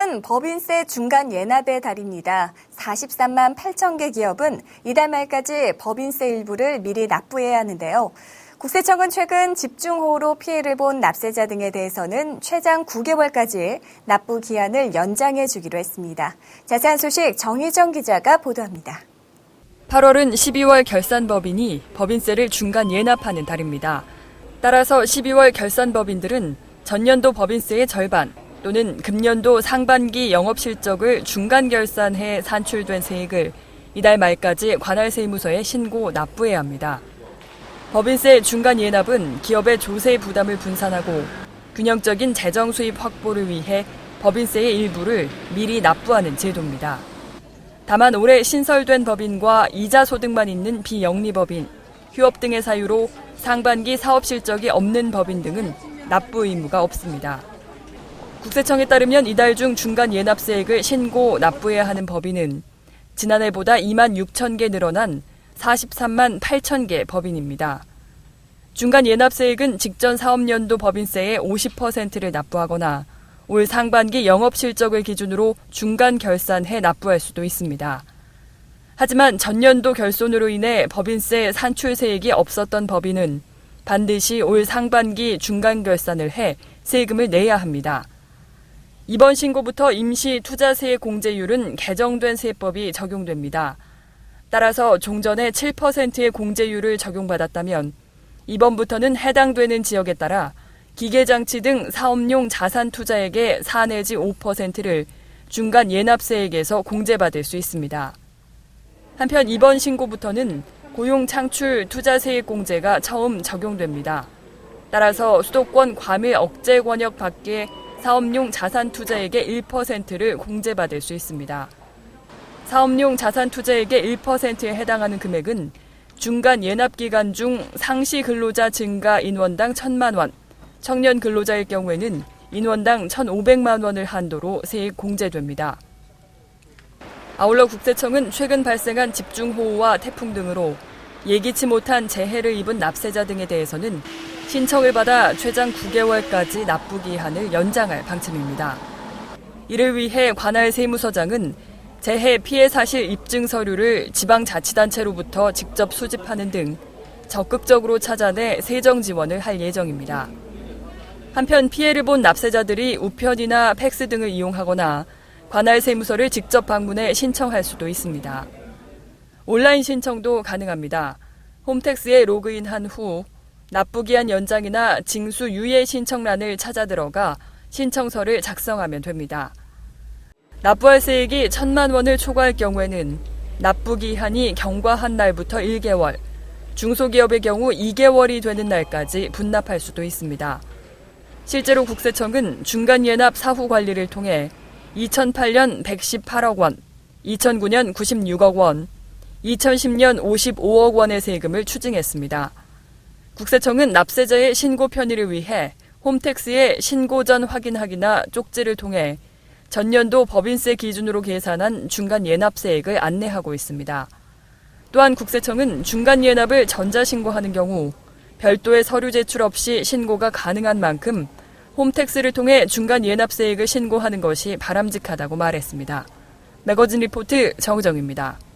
오늘은 법인세 중간 예납의 달입니다. 43만 8천 개 기업은 이달 말까지 법인세 일부를 미리 납부해야 하는데요. 국세청은 최근 집중호우로 피해를 본 납세자 등에 대해서는 최장 9개월까지 납부 기한을 연장해 주기로 했습니다. 자세한 소식 정희정 기자가 보도합니다. 8월은 12월 결산법인이 법인세를 중간 예납하는 달입니다. 따라서 12월 결산법인들은 전년도 법인세의 절반 또는 금년도 상반기 영업실적을 중간 결산해 산출된 세액을 이달 말까지 관할세무서에 신고 납부해야 합니다. 법인세 중간 예납은 기업의 조세 부담을 분산하고 균형적인 재정 수입 확보를 위해 법인세의 일부를 미리 납부하는 제도입니다. 다만 올해 신설된 법인과 이자 소득만 있는 비영리법인, 휴업 등의 사유로 상반기 사업 실적이 없는 법인 등은 납부 의무가 없습니다. 국세청에 따르면 이달 중 중간 예납세액을 신고 납부해야 하는 법인은 지난해보다 2만 6천 개 늘어난 43만 8천 개 법인입니다. 중간 예납세액은 직전 사업년도 법인세의 50%를 납부하거나 올 상반기 영업실적을 기준으로 중간 결산해 납부할 수도 있습니다. 하지만 전년도 결손으로 인해 법인세 산출세액이 없었던 법인은 반드시 올 상반기 중간 결산을 해 세금을 내야 합니다. 이번 신고부터 임시 투자세액 공제율은 개정된 세법이 적용됩니다. 따라서 종전에 7%의 공제율을 적용받았다면 이번부터는 해당되는 지역에 따라 기계장치 등 사업용 자산 투자액의 4 내지 5%를 중간 예납세액에서 공제받을 수 있습니다. 한편 이번 신고부터는 고용 창출 투자세액 공제가 처음 적용됩니다. 따라서 수도권 과밀 억제 권역 밖의 사업용 자산 투자액의 1%를 공제받을 수 있습니다. 사업용 자산 투자액의 1%에 해당하는 금액은 중간 예납 기간 중 상시 근로자 증가 인원당 1,000만 원, 청년 근로자일 경우에는 인원당 1,500만 원을 한도로 세액 공제됩니다. 아울러 국세청은 최근 발생한 집중호우와 태풍 등으로 예기치 못한 재해를 입은 납세자 등에 대해서는 신청을 받아 최장 9개월까지 납부 기한을 연장할 방침입니다. 이를 위해 관할세무서장은 재해 피해 사실 입증 서류를 지방자치단체로부터 직접 수집하는 등 적극적으로 찾아내 세정 지원을 할 예정입니다. 한편 피해를 본 납세자들이 우편이나 팩스 등을 이용하거나 관할세무서를 직접 방문해 신청할 수도 있습니다. 온라인 신청도 가능합니다. 홈택스에 로그인한 후 납부기한 연장이나 징수 유예 신청란을 찾아 들어가 신청서를 작성하면 됩니다. 납부할 세액이 1,000만 원을 초과할 경우에는 납부기한이 경과한 날부터 1개월, 중소기업의 경우 2개월이 되는 날까지 분납할 수도 있습니다. 실제로 국세청은 중간 예납 사후 관리를 통해 2008년 118억 원, 2009년 96억 원, 2010년 55억 원의 세금을 추징했습니다. 국세청은 납세자의 신고 편의를 위해 홈택스의 신고 전 확인하기나 쪽지를 통해 전년도 법인세 기준으로 계산한 중간 예납세액을 안내하고 있습니다. 또한 국세청은 중간 예납을 전자신고하는 경우 별도의 서류 제출 없이 신고가 가능한 만큼 홈택스를 통해 중간 예납세액을 신고하는 것이 바람직하다고 말했습니다. 매거진 리포트 정우정입니다.